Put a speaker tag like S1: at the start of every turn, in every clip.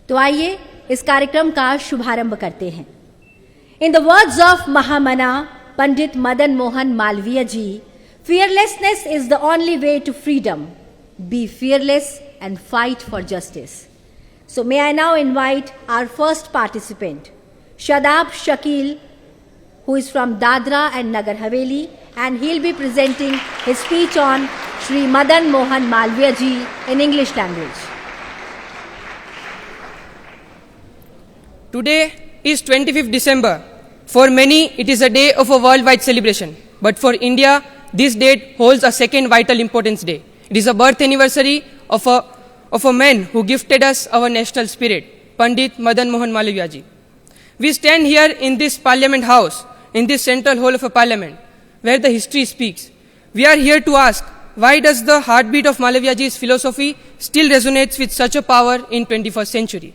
S1: तो आइए इस कार्यक्रम का शुभारंभ करते हैं। In the words of Mahamana Pandit Madan Mohan Malviya ji, fearlessness is the only way to freedom. Be fearless and fight for justice. So may I now invite our first participant, Shadab Shakil, who is from Dadra and Nagar Haveli, and he'll be presenting his speech on Shri Madan Mohan Malviya ji in English language.
S2: Today is 25th December. For many, it is a day of a worldwide celebration. But for India, this date holds a second vital importance day. It is a birth anniversary of a man who gifted us our national spirit, Pandit Madan Mohan Malviya ji. We stand here in this Parliament House, in this central hall of a Parliament, where the history speaks. We are here to ask, why does the heartbeat of Malviya ji's philosophy still resonates with such a power in 21st century?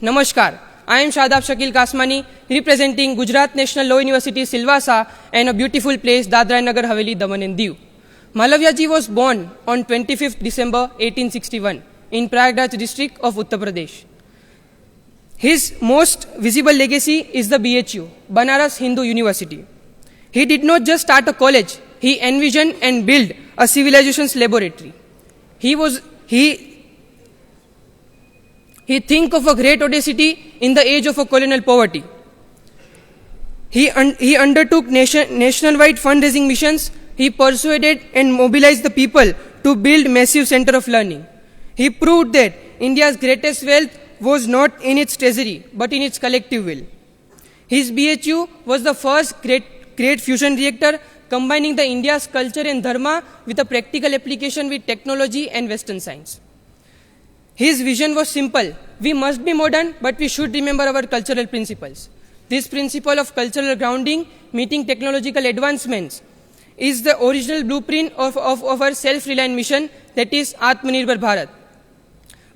S2: Namaskar. I am Shadab Shakil Kasmani, representing Gujarat National Law University, Silvassa, and a beautiful place, Dadra and Nagar Haveli, Daman and Diu. Malviya ji was born on 25th December 1861 in Prayagraj district of Uttar Pradesh. His most visible legacy is the BHU, Banaras Hindu University. He did not just start a college, he envisioned and built a civilization's laboratory. He think of a great audacity in the age of a colonial poverty. He undertook nationwide fundraising missions. He persuaded and mobilized the people to build massive center of learning. He proved that India's greatest wealth was not in its treasury, but in its collective will. His BHU was the first great fusion reactor combining the India's culture and dharma with a practical application with technology and Western science. His vision was simple. We must be modern, but we should remember our cultural principles. This principle of cultural grounding, meeting technological advancements, is the original blueprint of our self-reliant mission, that is Atmanirbhar Bharat.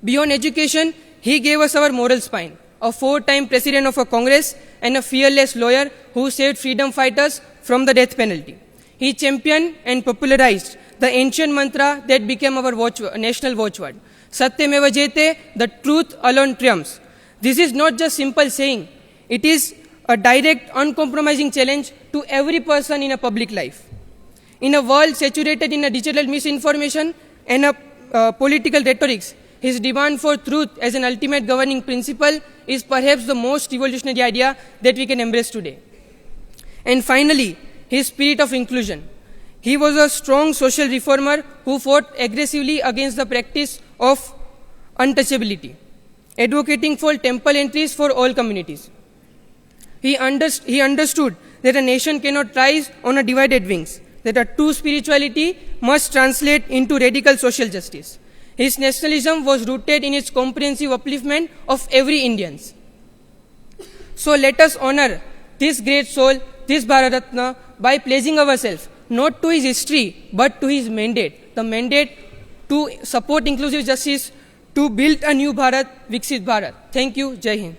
S2: Beyond education, he gave us our moral spine, a 4-time president of a Congress and a fearless lawyer who saved freedom fighters from the death penalty. He championed and popularized the ancient mantra that became our national watchword. Satyameva Jayate, the truth alone triumphs. This is not just simple saying. It is a direct, uncompromising challenge to every person in a public life. In a world saturated in a digital misinformation and a political rhetorics, his demand for truth as an ultimate governing principle is perhaps the most revolutionary idea that we can embrace today. And finally, his spirit of inclusion. He was a strong social reformer who fought aggressively against the practice of untouchability, advocating for temple entries for all communities. He understood that a nation cannot rise on a divided wings, that a true spirituality must translate into radical social justice. His nationalism was rooted in its comprehensive upliftment of every Indian. So let us honor this great soul, this Bharat Ratna, by pledging ourselves not to his history, but to his mandate, the mandate to support inclusive justice, to build a new Bharat, Viksit Bharat. Thank you. Jai Hind.